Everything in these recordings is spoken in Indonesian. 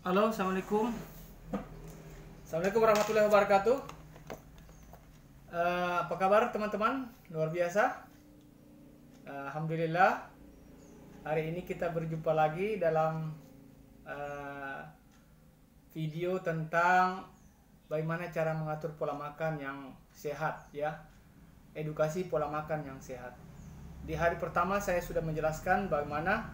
Halo, assalamualaikum. Assalamualaikum warahmatullahi wabarakatuh. Apa kabar teman-teman? Luar biasa. Alhamdulillah. Hari ini kita berjumpa lagi dalam video tentang bagaimana cara mengatur pola makan yang sehat, ya. Edukasi pola makan yang sehat. Di hari pertama saya sudah menjelaskan bagaimana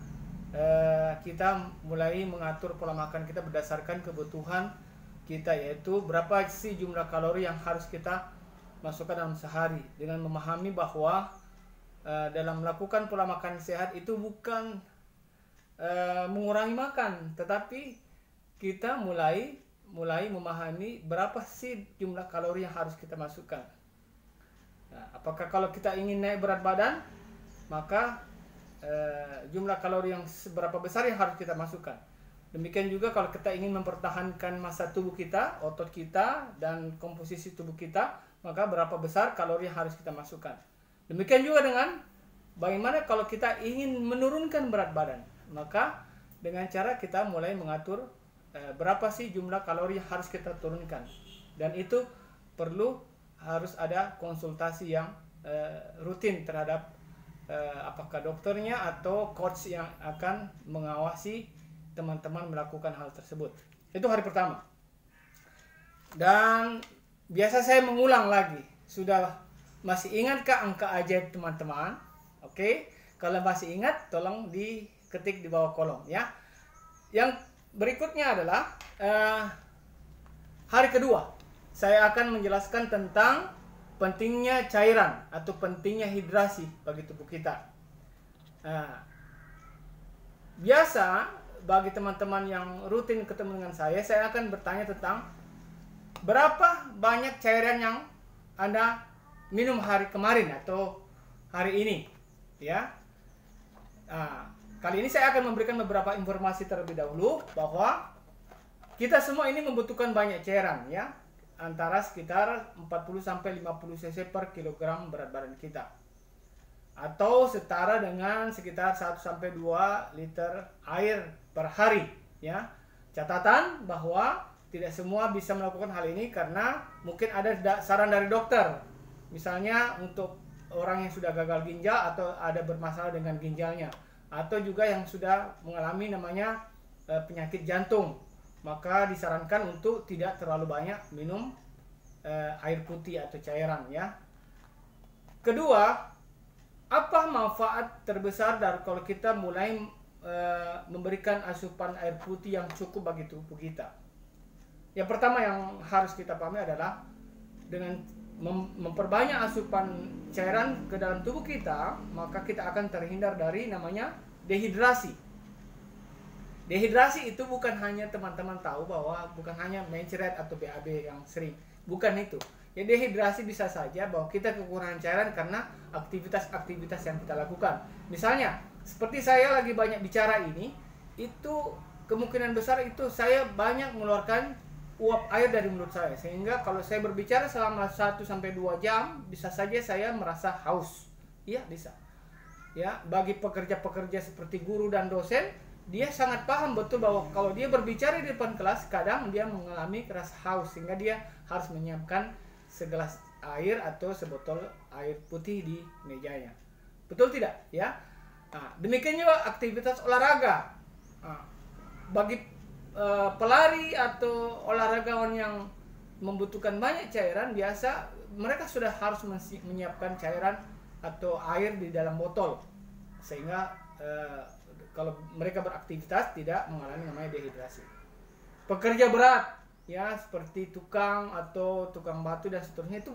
kita mulai mengatur pola makan kita berdasarkan kebutuhan kita, yaitu berapa sih jumlah kalori yang harus kita masukkan dalam sehari, dengan memahami bahwa dalam melakukan pola makan sehat itu bukan mengurangi makan, tetapi kita mulai memahami berapa sih jumlah kalori yang harus kita masukkan. Nah, apakah kalau kita ingin naik berat badan, maka jumlah kalori yang seberapa besar yang harus kita masukkan. Demikian juga kalau kita ingin mempertahankan massa tubuh kita, otot kita, dan komposisi tubuh kita, maka berapa besar kalori yang harus kita masukkan. Demikian juga dengan bagaimana kalau kita ingin menurunkan berat badan, maka dengan cara kita mulai mengatur berapa sih jumlah kalori yang harus kita turunkan. Dan itu harus ada konsultasi yang rutin terhadap apakah dokternya atau coach yang akan mengawasi teman-teman melakukan hal tersebut. Itu hari pertama. Dan biasa saya mengulang lagi. Sudah masih ingatkah angka ajaib teman-teman? Oke. Kalau masih ingat, tolong diketik di bawah kolom, ya. Yang berikutnya adalah hari kedua. Saya akan menjelaskan tentang pentingnya cairan atau pentingnya hidrasi bagi tubuh kita. Nah, biasa bagi teman-teman yang rutin ketemu dengan saya akan bertanya tentang berapa banyak cairan yang Anda minum hari kemarin atau hari ini, ya. Nah, kali ini saya akan memberikan beberapa informasi terlebih dahulu bahwa kita semua ini membutuhkan banyak cairan, ya. Antara sekitar 40-50 cc per kilogram berat badan kita, atau setara dengan sekitar 1-2 liter air per hari, ya. Catatan bahwa tidak semua bisa melakukan hal ini karena mungkin ada saran dari dokter, misalnya untuk orang yang sudah gagal ginjal atau ada bermasalah dengan ginjalnya, atau juga yang sudah mengalami namanya penyakit jantung, maka disarankan untuk tidak terlalu banyak minum air putih atau cairan, ya. Kedua, apa manfaat terbesar dari kalau kita mulai memberikan asupan air putih yang cukup bagi tubuh kita? Yang pertama yang harus kita pahami adalah dengan memperbanyak asupan cairan ke dalam tubuh kita, maka kita akan terhindar dari namanya dehidrasi. Dehidrasi itu bukan hanya teman-teman tahu bahwa bukan hanya mencret atau BAB yang sering, bukan itu. Ya, dehidrasi bisa saja bahwa kita kekurangan cairan karena aktivitas-aktivitas yang kita lakukan. Misalnya, seperti saya lagi banyak bicara ini, itu kemungkinan besar itu saya banyak mengeluarkan uap air dari mulut saya, sehingga kalau saya berbicara selama 1-2 jam, bisa saja saya merasa haus. Iya, bisa. Ya, bagi pekerja-pekerja seperti guru dan dosen, dia sangat paham betul bahwa kalau dia berbicara di depan kelas, kadang dia mengalami rasa haus sehingga dia harus menyiapkan segelas air atau sebotol air putih di mejanya. Betul tidak? Ya. Nah, demikian juga aktivitas olahraga. Nah, bagi pelari atau olahragawan yang membutuhkan banyak cairan, biasa mereka sudah harus menyiapkan cairan atau air di dalam botol, sehingga kalau mereka beraktivitas tidak mengalami namanya dehidrasi. Pekerja berat, ya, seperti tukang atau tukang batu dan seterusnya, itu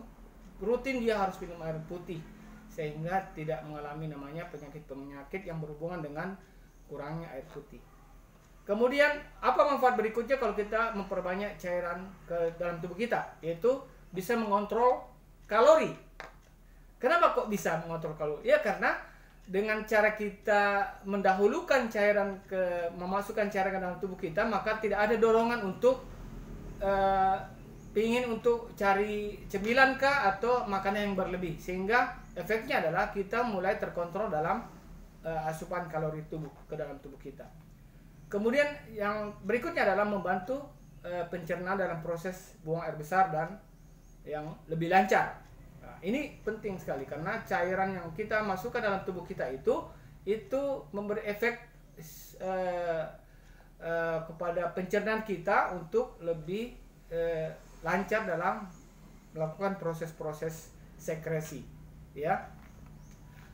rutin dia harus minum air putih sehingga tidak mengalami namanya penyakit-penyakit yang berhubungan dengan kurangnya air putih. Kemudian apa manfaat berikutnya kalau kita memperbanyak cairan ke dalam tubuh kita? Yaitu bisa mengontrol kalori. Kenapa kok bisa mengontrol kalori? Ya karena dengan cara kita mendahulukan memasukkan cairan ke dalam tubuh kita, maka tidak ada dorongan untuk ingin untuk cari cemilan kah atau makanan yang berlebih, sehingga efeknya adalah kita mulai terkontrol dalam asupan kalori tubuh ke dalam tubuh kita. Kemudian yang berikutnya adalah membantu pencernaan dalam proses buang air besar dan yang lebih lancar. Nah, ini penting sekali karena cairan yang kita masukkan dalam tubuh kita itu memberi efek kepada pencernaan kita untuk lebih lancar dalam melakukan proses-proses sekresi, ya.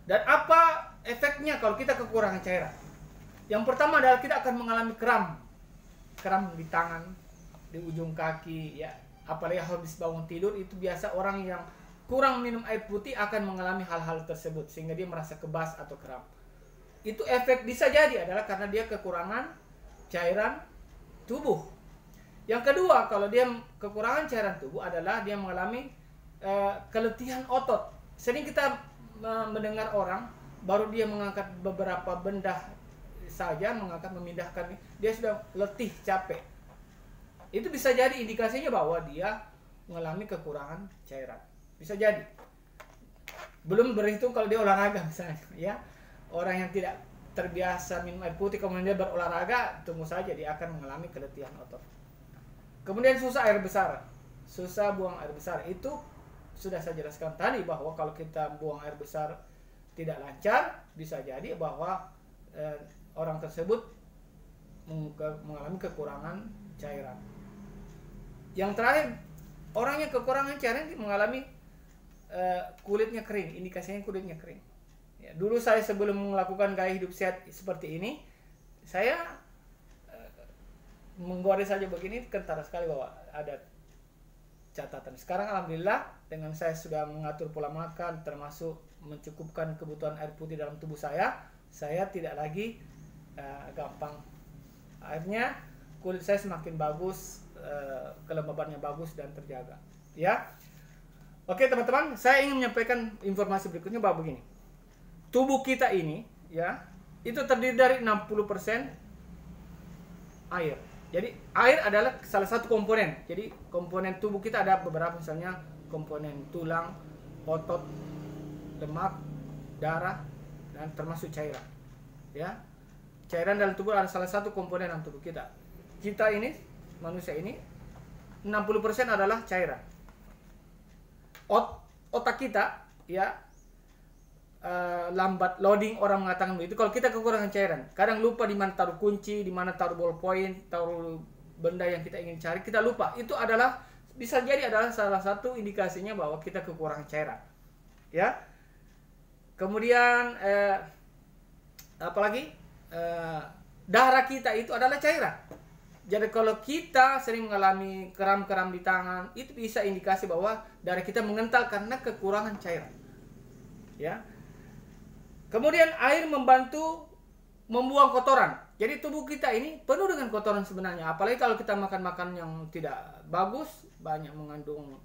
Dan apa efeknya kalau kita kekurangan cairan? Yang pertama adalah kita akan mengalami kram di tangan, di ujung kaki, ya. Apalagi habis bangun tidur, itu biasa orang yang kurang minum air putih akan mengalami hal-hal tersebut sehingga dia merasa kebas atau kram. Itu efek bisa jadi adalah karena dia kekurangan cairan tubuh. Yang kedua, kalau dia kekurangan cairan tubuh adalah dia mengalami keletihan otot. Sering kita mendengar orang baru dia mengangkat beberapa benda saja, memindahkan, dia sudah letih, capek. Itu bisa jadi indikasinya bahwa dia mengalami kekurangan cairan. Bisa jadi. Belum berhitung kalau dia olahraga misalnya, ya. Orang yang tidak terbiasa minum air putih kemudian dia berolahraga, tunggu saja dia akan mengalami keletihan otot. Kemudian susah air besar. Susah buang air besar. Itu sudah saya jelaskan tadi bahwa kalau kita buang air besar tidak lancar, bisa jadi bahwa orang tersebut mengalami kekurangan cairan. Yang terakhir, orang yang kekurangan cairan mengalami kulitnya kering, indikasinya kulitnya kering. Ya, dulu saya sebelum melakukan gaya hidup sehat seperti ini, saya menggores saja begini, kentara sekali bahwa ada catatan. Sekarang alhamdulillah dengan saya sudah mengatur pola makan, termasuk mencukupkan kebutuhan air putih dalam tubuh saya tidak lagi gampang. Akhirnya kulit saya semakin bagus, kelembabannya bagus dan terjaga. Ya, oke teman-teman, saya ingin menyampaikan informasi berikutnya bahwa begini. Tubuh kita ini, ya, itu terdiri dari 60% air. Jadi air adalah salah satu komponen. Jadi komponen tubuh kita ada beberapa, misalnya komponen tulang, otot, lemak, darah, dan termasuk cairan. Ya, cairan dalam tubuh adalah salah satu komponen dalam tubuh kita. Kita ini, manusia ini, 60% adalah cairan. Otak kita, ya, lambat loading, orang mengatakan begitu. Kalau kita kekurangan cairan, kadang lupa di mana taruh kunci, di mana taruh ballpoint, taruh benda yang kita ingin cari, kita lupa. Itu adalah bisa jadi adalah salah satu indikasinya bahwa kita kekurangan cairan. Ya. Kemudian apalagi darah kita itu adalah cairan. Jadi kalau kita sering mengalami kram-kram di tangan, itu bisa indikasi bahwa darah kita mengental karena kekurangan cairan. Ya. Kemudian air membantu membuang kotoran. Jadi tubuh kita ini penuh dengan kotoran sebenarnya. Apalagi kalau kita makan-makan yang tidak bagus, banyak mengandung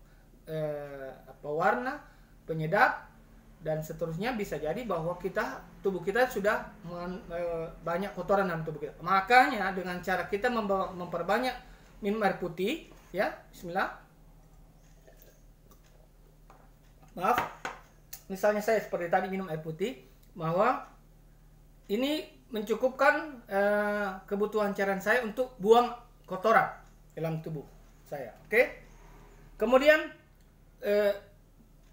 pewarna, penyedap, dan seterusnya, bisa jadi bahwa tubuh kita sudah banyak kotoran dalam tubuh kita. Makanya dengan cara kita memperbanyak minum air putih, ya, bismillah. Maaf. Misalnya saya seperti tadi minum air putih, bahwa ini mencukupkan kebutuhan cairan saya untuk buang kotoran dalam tubuh saya. Oke? Kemudian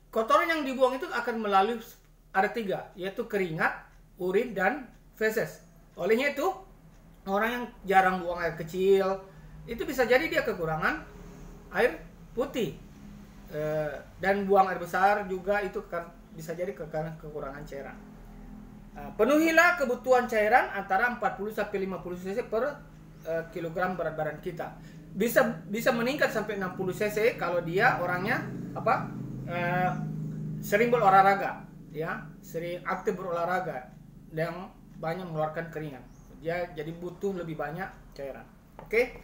kotoran yang dibuang itu akan melalui ada 3, yaitu keringat, urin, dan feses. Olehnya itu, orang yang jarang buang air kecil, itu bisa jadi dia kekurangan air putih. Dan buang air besar juga itu bisa jadi karena kekurangan cairan. Penuhilah kebutuhan cairan antara 40-50 cc per kilogram berat badan kita. Bisa meningkat sampai 60 cc kalau dia orangnya sering berolahraga, ya, sering aktif berolahraga dan banyak mengeluarkan keringat. Dia jadi butuh lebih banyak cairan. Oke?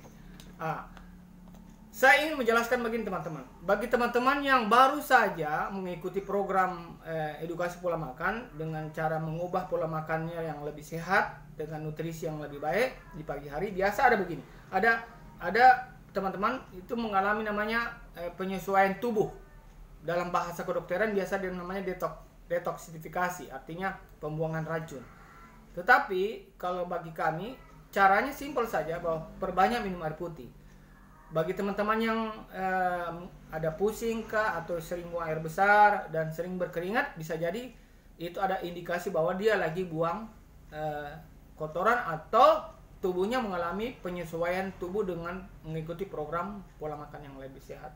Saya ingin menjelaskan begini teman-teman. Bagi teman-teman yang baru saja mengikuti program edukasi pola makan dengan cara mengubah pola makannya yang lebih sehat dengan nutrisi yang lebih baik di pagi hari, biasa ada begini. Ada teman-teman itu mengalami namanya penyesuaian tubuh. Dalam bahasa kedokteran biasa namanya detoksifikasi, artinya pembuangan racun. Tetapi kalau bagi kami caranya simpel saja, bahwa perbanyak minum air putih. Bagi teman-teman yang ada pusing kah, atau sering buang air besar dan sering berkeringat, bisa jadi itu ada indikasi bahwa dia lagi buang kotoran atau tubuhnya mengalami penyesuaian tubuh dengan mengikuti program pola makan yang lebih sehat.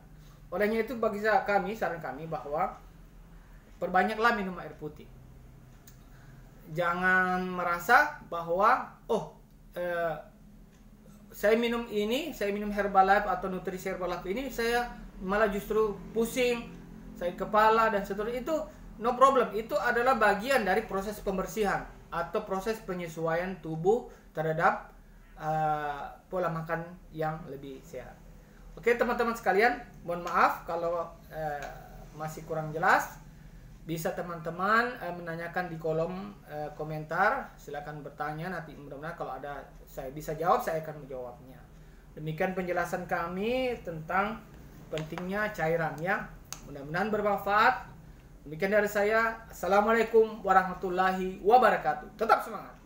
Olehnya itu bagi saran kami bahwa perbanyaklah minum air putih. Jangan merasa bahwa saya minum Herbalife atau nutrisi Herbalife ini saya malah justru pusing, sakit kepala dan seterusnya. Itu no problem. Itu adalah bagian dari proses pembersihan atau proses penyesuaian tubuh terhadap pola makan yang lebih sehat. Oke teman-teman sekalian, mohon maaf kalau masih kurang jelas. Bisa teman-teman menanyakan di kolom komentar. Silakan bertanya, nanti mudah-mudahan kalau ada saya bisa jawab, saya akan menjawabnya. Demikian penjelasan kami tentang pentingnya cairan ya. Mudah-mudahan bermanfaat. Demikian dari saya. Assalamualaikum warahmatullahi wabarakatuh. Tetap semangat.